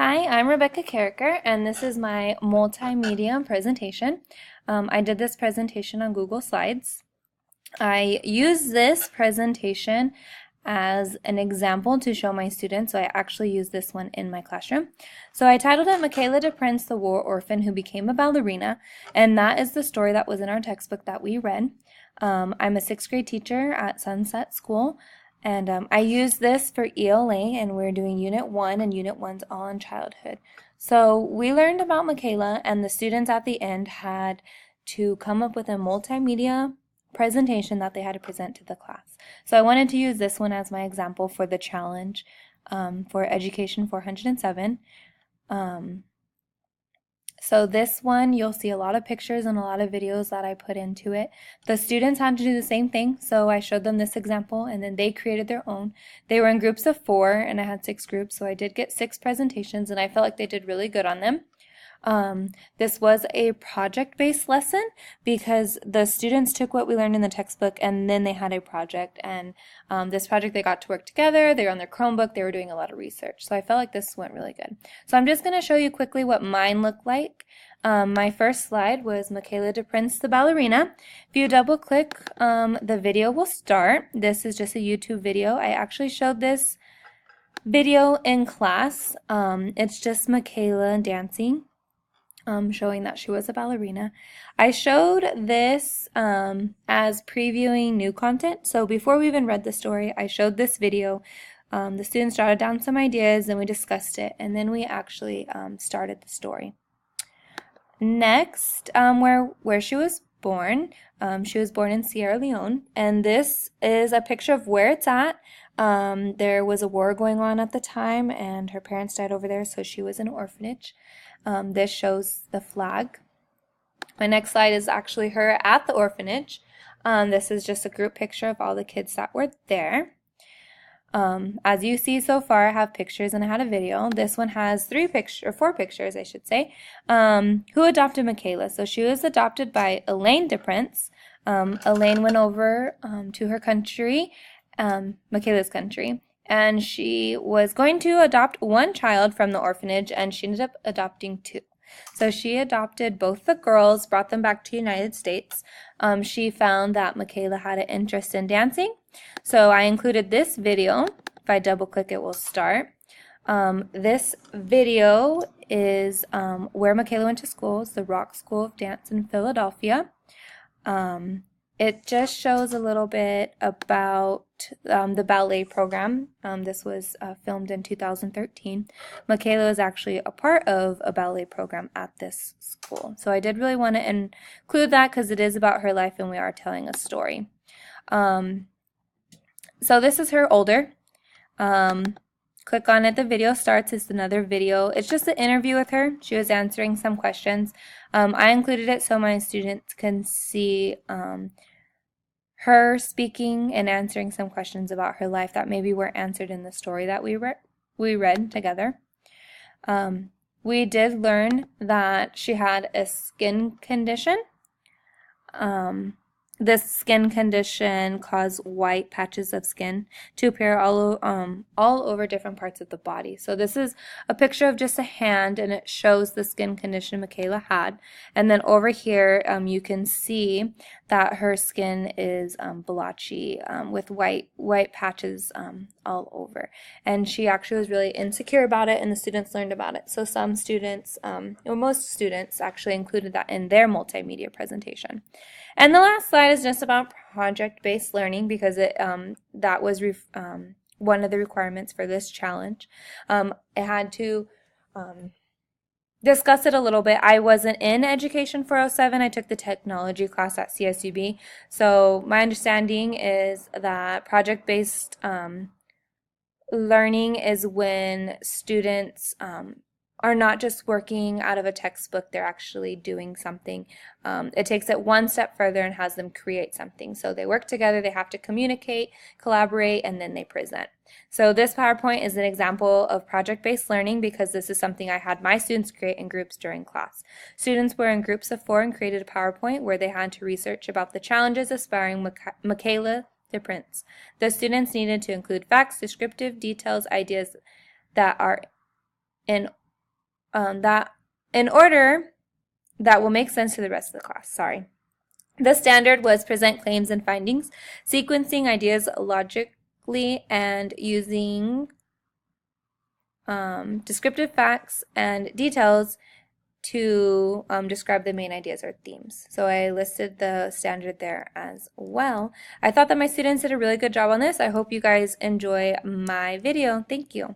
Hi, I'm Rebecca Carricker, and this is my multimedia presentation. I did this presentation on Google Slides. I use this presentation as an example to show my students, so I actually use this one in my classroom. So I titled it Michaela Deprince, the War Orphan Who Became a Ballerina, and that is the story that was in our textbook that we read. I'm a 6th grade teacher at Sunset School, and I use this for ELA, and we're doing Unit 1, and Unit 1's all on childhood. So we learned about Michaela, and the students at the end had to come up with a multimedia presentation that they had to present to the class. So I wanted to use this one as my example for the challenge for Education 407. So this one, you'll see a lot of pictures and a lot of videos that I put into it. The students had to do the same thing, so I showed them this example, and then they created their own. They were in groups of 4, and I had 6 groups, so I did get 6 presentations, and I felt like they did really good on them. This was a project-based lesson because the students took what we learned in the textbook and then they had a project, and this project they got to work together. They were on their Chromebook. They were doing a lot of research, so I felt like this went really good. So I'm just going to show you quickly what mine looked like. My first slide was Michaela Deprince, the ballerina. If you double click, the video will start. This is just a YouTube video. I actually showed this video in class. It's just Michaela dancing. Showing that she was a ballerina. I showed this as previewing new content. So before we even read the story, I showed this video. The students jotted down some ideas and we discussed it, and then we actually started the story. Next, where she was born in Sierra Leone, and this is a picture of where it's at. There was a war going on at the time, and her parents died over there, so she was in an orphanage. This shows the flag. My next slide is actually her at the orphanage. This is just a group picture of all the kids that were there. As you see so far, I have pictures and I had a video. This one has 4 pictures, I should say. Who adopted Michaela? So she was adopted by Elaine Deprince. Elaine went over to her country, Michaela's country, and she was going to adopt 1 child from the orphanage, and she ended up adopting 2. So she adopted both the girls, brought them back to the United States. She found that Michaela had an interest in dancing, so I included this video. If I double click, it will start. This video is where Michaela went to school. It's the Rock School of Dance in Philadelphia. It just shows a little bit about the ballet program. This was filmed in 2013. Michaela was actually a part of a ballet program at this school. So I did really want to include that because it is about her life and we are telling a story. So this is her older. Click on it, the video starts. It's another video. It's just an interview with her. She was answering some questions. I included it so my students can see her speaking and answering some questions about her life that maybe were answered in the story that we read together. We did learn that she had a skin condition. This skin condition caused white patches of skin to appear all over different parts of the body. So this is a picture of just a hand, and it shows the skin condition Michaela had. And then over here, you can see that her skin is blotchy with white patches all over. And she actually was really insecure about it, and the students learned about it. So some students, or most students, actually included that in their multimedia presentation. And the last slide is just about project-based learning because that was one of the requirements for this challenge. I had to discuss it a little bit. I wasn't in Education 407. I took the technology class at CSUB. So my understanding is that project-based learning is when students are not just working out of a textbook, they're actually doing something. It takes it one step further and has them create something. So they work together, they have to communicate, collaborate, and then they present. So this PowerPoint is an example of project-based learning because this is something I had my students create in groups during class. Students were in groups of 4 and created a PowerPoint where they had to research about the challenges aspiring Michaela Deprince. The students needed to include facts, descriptive details, ideas that are in that in order that will make sense to the rest of the class. Sorry. The standard was present claims and findings, sequencing ideas logically, and using descriptive facts and details to describe the main ideas or themes. So I listed the standard there as well. I thought that my students did a really good job on this. I hope you guys enjoy my video. Thank you.